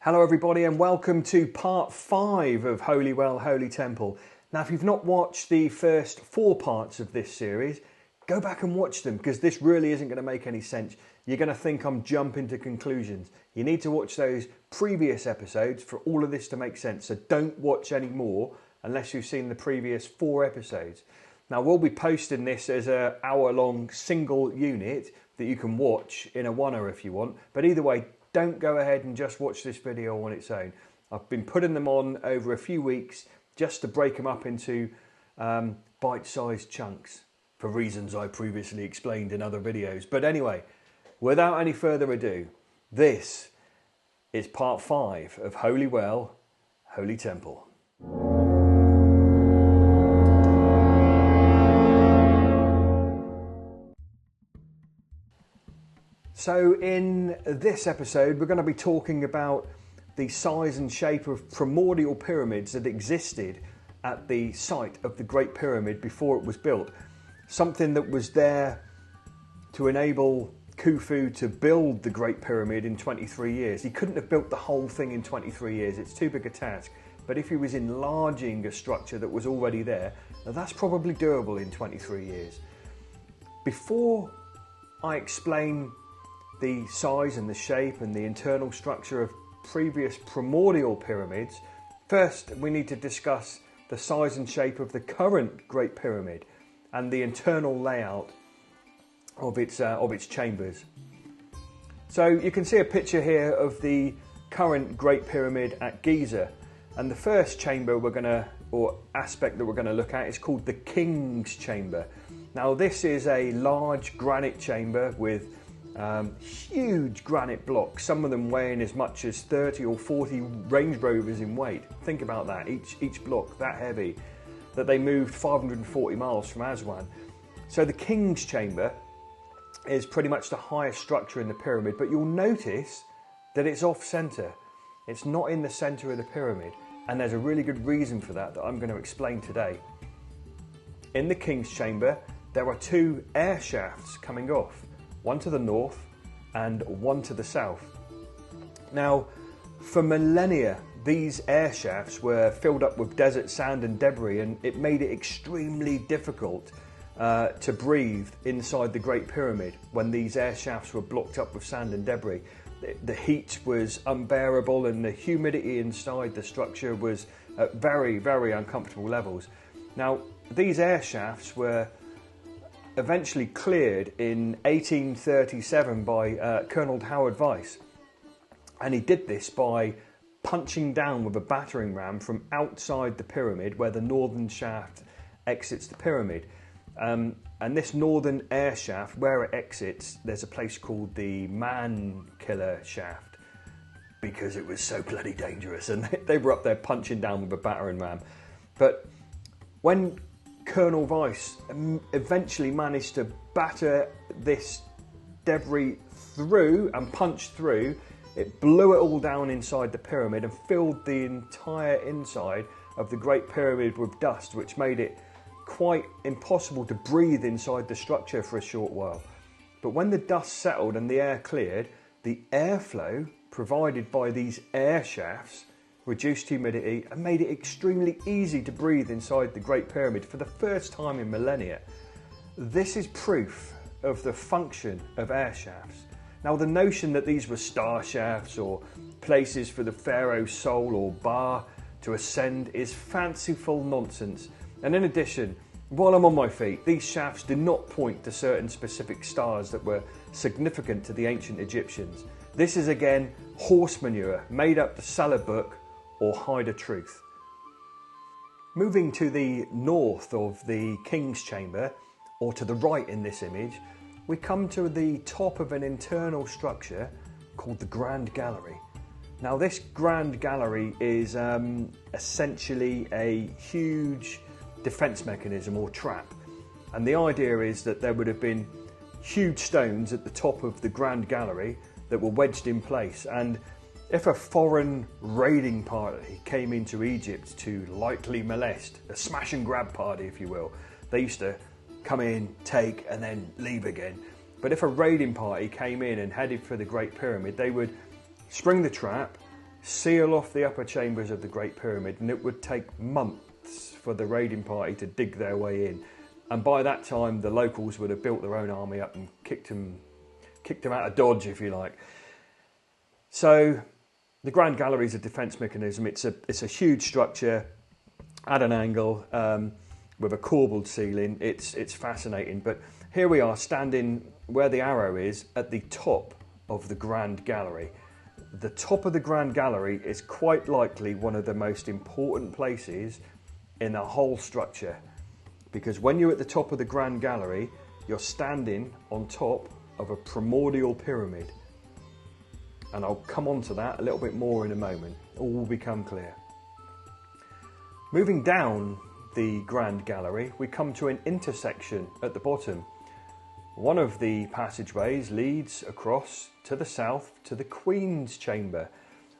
Hello everybody and welcome to part 5 of Holy Well, Holy Temple. Now if you've not watched the first 4 parts of this series, go back and watch them because this really isn't going to make any sense. You're going to think I'm jumping to conclusions. You need to watch those previous episodes for all of this to make sense. So don't watch any more unless you've seen the previous 4 episodes. Now we'll be posting this as an hour-long single unit that you can watch in a oneer if you want. But either way, don't go ahead and just watch this video on its own. I've been putting them on over a few weeks just to break them up into bite-sized chunks for reasons I previously explained in other videos. But anyway, without any further ado, this is part 5 of Holy Well, Holy Temple. So in this episode, we're going to be talking about the size and shape of primordial pyramids that existed at the site of the Great Pyramid before it was built. Something that was there to enable Khufu to build the Great Pyramid in 23 years. He couldn't have built the whole thing in 23 years. It's too big a task. But if he was enlarging a structure that was already there, that's probably doable in 23 years. Before I explain the size and the shape and the internal structure of previous primordial pyramids, first we need to discuss the size and shape of the current Great Pyramid and the internal layout of its chambers. So you can see a picture here of the current Great Pyramid at Giza, and the first chamber aspect that we're going to look at is called the King's Chamber. Now this is a large granite chamber with huge granite blocks, some of them weighing as much as 30 or 40 Range Rovers in weight. Think about that, each block that heavy, that they moved 540 miles from Aswan. So the King's Chamber is pretty much the highest structure in the pyramid, but you'll notice that it's off-centre. It's not in the centre of the pyramid, and there's a really good reason for that I'm going to explain today. In the King's Chamber, there are 2 air shafts coming off. One to the north and one to the south. Now, for millennia, these air shafts were filled up with desert sand and debris, and it made it extremely difficult to breathe inside the Great Pyramid when these air shafts were blocked up with sand and debris. The heat was unbearable and the humidity inside the structure was at very, very uncomfortable levels. Now, these air shafts were eventually cleared in 1837 by Colonel Howard Weiss, and he did this by punching down with a battering ram from outside the pyramid where the northern shaft exits the pyramid, and this northern air shaft, where it exits, there's a place called the Man Killer Shaft because it was so bloody dangerous, and they were up there punching down with a battering ram. But when Colonel Weiss eventually managed to batter this debris through and punch through, it blew it all down inside the pyramid and filled the entire inside of the Great Pyramid with dust, which made it quite impossible to breathe inside the structure for a short while. But when the dust settled and the air cleared, the airflow provided by these air shafts reduced humidity and made it extremely easy to breathe inside the Great Pyramid for the first time in millennia. This is proof of the function of air shafts. Now, the notion that these were star shafts or places for the pharaoh's soul or Ba to ascend is fanciful nonsense. And in addition, while I'm on my feet, these shafts do not point to certain specific stars that were significant to the ancient Egyptians. This is again horse manure made up to sell a book or hide a truth. Moving to the north of the King's Chamber, or to the right in this image, we come to the top of an internal structure called the Grand Gallery. Now this Grand Gallery is essentially a huge defence mechanism or trap, and the idea is that there would have been huge stones at the top of the Grand Gallery that were wedged in place, and if a foreign raiding party came into Egypt to lightly molest, a smash and grab party if you will, they used to come in, take and then leave again. But if a raiding party came in and headed for the Great Pyramid, they would spring the trap, seal off the upper chambers of the Great Pyramid, and it would take months for the raiding party to dig their way in. And by that time, the locals would have built their own army up and kicked them out of Dodge, if you like. So the Grand Gallery is a defence mechanism. It's a huge structure at an angle with a corbelled ceiling. It's fascinating. But here we are standing where the arrow is at the top of the Grand Gallery. The top of the Grand Gallery is quite likely one of the most important places in the whole structure, because when you're at the top of the Grand Gallery, you're standing on top of a primordial pyramid. And I'll come on to that a little bit more in a moment. All will become clear. Moving down the Grand Gallery, we come to an intersection at the bottom. One of the passageways leads across to the south to the Queen's Chamber,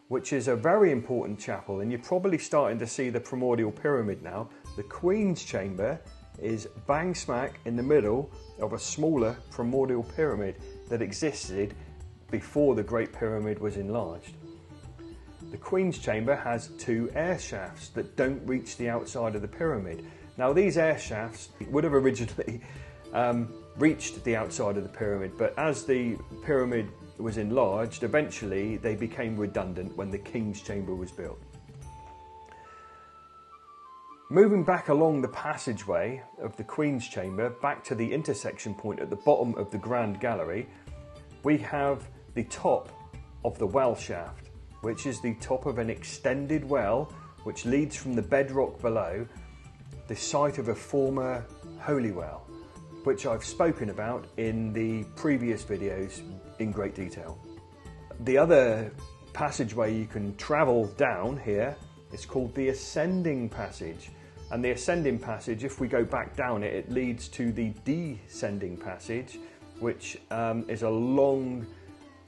which is a very important chapel, and you're probably starting to see the primordial pyramid now. The Queen's Chamber is bang smack in the middle of a smaller primordial pyramid that existed before the Great Pyramid was enlarged. The Queen's Chamber has 2 air shafts that don't reach the outside of the pyramid. Now these air shafts would have originally reached the outside of the pyramid, but as the pyramid was enlarged, eventually they became redundant when the King's Chamber was built. Moving back along the passageway of the Queen's Chamber, back to the intersection point at the bottom of the Grand Gallery, we have the top of the well shaft, which is the top of an extended well which leads from the bedrock below, the site of a former holy well, which I've spoken about in the previous videos in great detail. The other passageway you can travel down here is called the Ascending Passage. And the Ascending Passage, if we go back down it, it leads to the Descending Passage, which is a long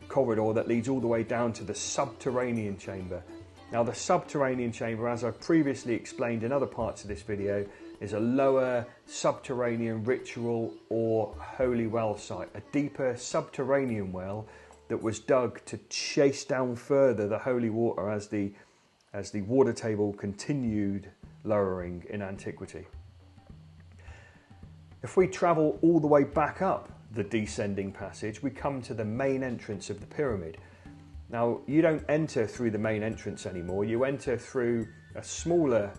corridor that leads all the way down to the subterranean chamber. Now the subterranean chamber, as I've previously explained in other parts of this video, is a lower subterranean ritual or holy well site, a deeper subterranean well that was dug to chase down further the holy water as the water table continued lowering in antiquity. If we travel all the way back up the Descending Passage, we come to the main entrance of the pyramid. Now you don't enter through the main entrance anymore, you enter through a smaller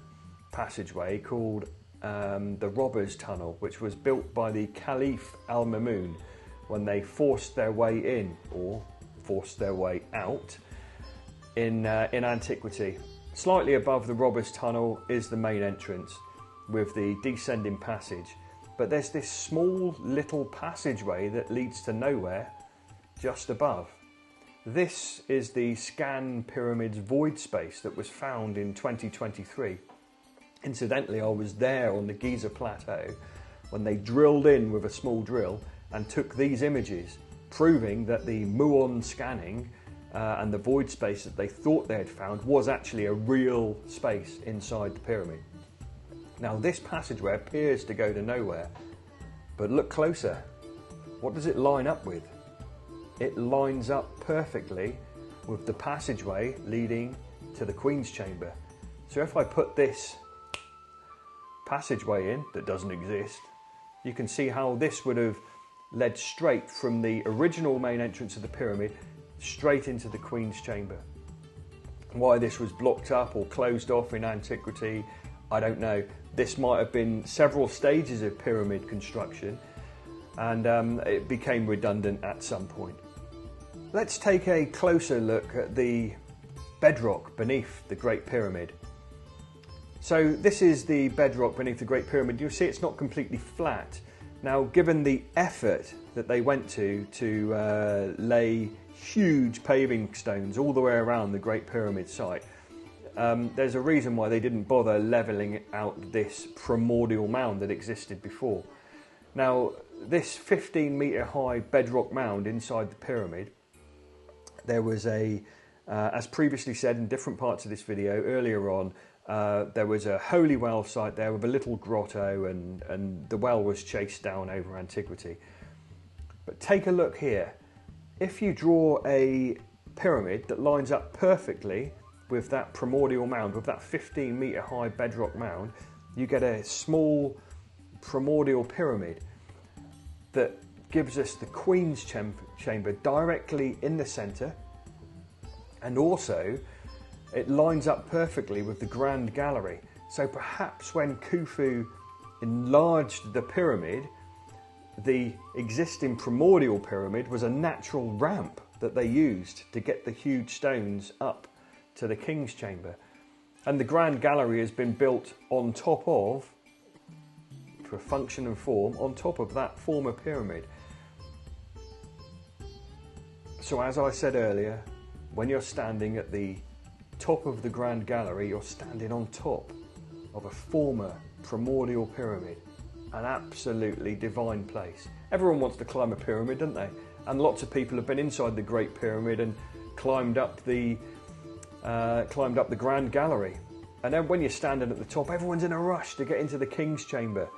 passageway called the Robbers' Tunnel, which was built by the Caliph Al-Mamun when they forced their way in, or forced their way out, in antiquity. Slightly above the Robbers' Tunnel is the main entrance with the Descending Passage, but there's this small little passageway that leads to nowhere just above. This is the Scan Pyramids void space that was found in 2023. Incidentally, I was there on the Giza Plateau when they drilled in with a small drill and took these images, proving that the muon scanning and the void space that they thought they had found was actually a real space inside the pyramid. Now this passageway appears to go to nowhere, but look closer. What does it line up with? It lines up perfectly with the passageway leading to the Queen's Chamber. So if I put this passageway in that doesn't exist, you can see how this would have led straight from the original main entrance of the pyramid straight into the Queen's Chamber. Why this was blocked up or closed off in antiquity, I don't know. This might have been several stages of pyramid construction, and it became redundant at some point. Let's take a closer look at the bedrock beneath the Great Pyramid. So this is the bedrock beneath the Great Pyramid. You'll see it's not completely flat. Now, given the effort that they went to lay huge paving stones all the way around the Great Pyramid site, there's a reason why they didn't bother levelling out this primordial mound that existed before. Now, this 15-metre high bedrock mound inside the pyramid, there was as previously said in different parts of this video earlier on, there was a holy well site there with a little grotto, and the well was chased down over antiquity. But take a look here. If you draw a pyramid that lines up perfectly with that primordial mound, with that 15-metre high bedrock mound, you get a small primordial pyramid that gives us the Queen's chamber directly in the centre, and also it lines up perfectly with the Grand Gallery. So perhaps when Khufu enlarged the pyramid, the existing primordial pyramid was a natural ramp that they used to get the huge stones up to the King's chamber. And the Grand Gallery has been built on top of, for function and form, on top of that former pyramid. So as I said earlier, when you're standing at the top of the Grand Gallery, you're standing on top of a former primordial pyramid. An absolutely divine place. Everyone wants to climb a pyramid, don't they? And lots of people have been inside the Great Pyramid and climbed up the Grand Gallery. And then when you're standing at the top, everyone's in a rush to get into the King's chamber.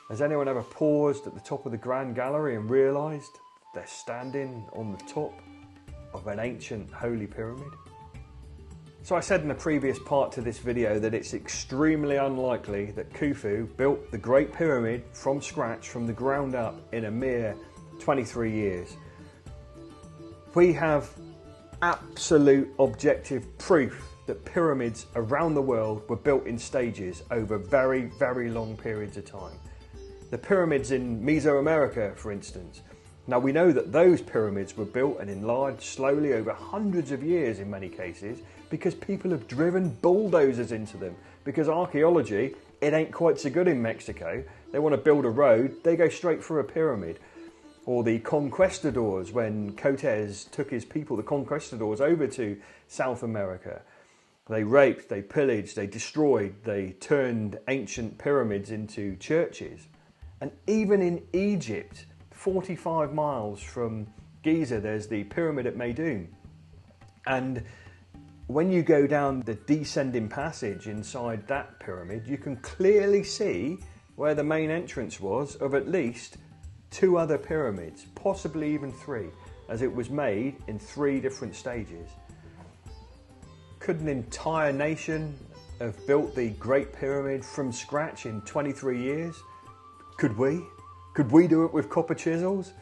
Has anyone ever paused at the top of the Grand Gallery and realised they're standing on the top of an ancient holy pyramid? So I said in a previous part to this video that it's extremely unlikely that Khufu built the Great Pyramid from scratch, from the ground up, in a mere 23 years. We have absolute objective proof that pyramids around the world were built in stages over very, very long periods of time. The pyramids in Mesoamerica, for instance. Now we know that those pyramids were built and enlarged slowly over hundreds of years in many cases, because people have driven bulldozers into them. Because archaeology, it ain't quite so good in Mexico. They want to build a road, they go straight for a pyramid. Or the conquistadors, when Cortes took his people, the conquistadors, over to South America. They raped, they pillaged, they destroyed, they turned ancient pyramids into churches. And even in Egypt, 45 miles from Giza, there's the pyramid at Meidum. And when you go down the descending passage inside that pyramid, you can clearly see where the main entrance was of at least 2 other pyramids, possibly even 3, as it was made in 3 different stages. Could an entire nation have built the Great Pyramid from scratch in 23 years? Could we? Could we do it with copper chisels?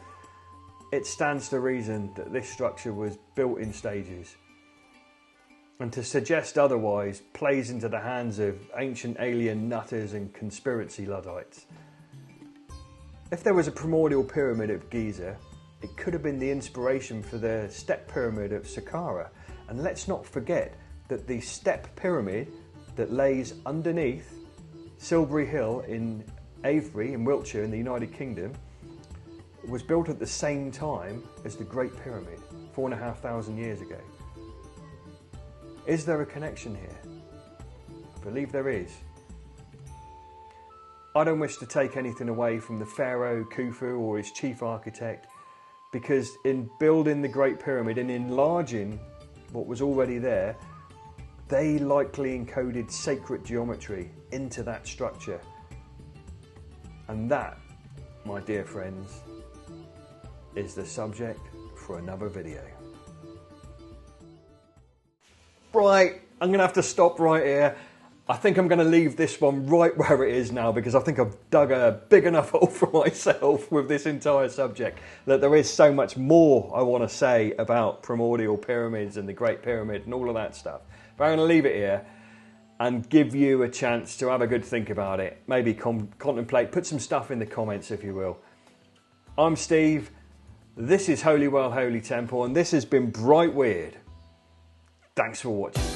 It stands to reason that this structure was built in stages. And to suggest otherwise plays into the hands of ancient alien nutters and conspiracy Luddites. If there was a primordial pyramid at Giza, it could have been the inspiration for the step pyramid of Saqqara. And let's not forget that the step pyramid that lays underneath Silbury Hill in Avebury in Wiltshire in the United Kingdom was built at the same time as the Great Pyramid 4,500 years ago. Is there a connection here? I believe there is. I don't wish to take anything away from the Pharaoh Khufu or his chief architect, because in building the Great Pyramid and enlarging what was already there, they likely encoded sacred geometry into that structure. And that, my dear friends, is the subject for another video. Right, I'm going to have to stop right here. I think I'm going to leave this one right where it is now, because I think I've dug a big enough hole for myself with this entire subject, that there is so much more I want to say about primordial pyramids and the Great Pyramid and all of that stuff. But I'm going to leave it here and give you a chance to have a good think about it. Maybe contemplate, put some stuff in the comments if you will. I'm Steve, this is Holywell Holy Temple, and this has been Bright Weird. Thanks for watching.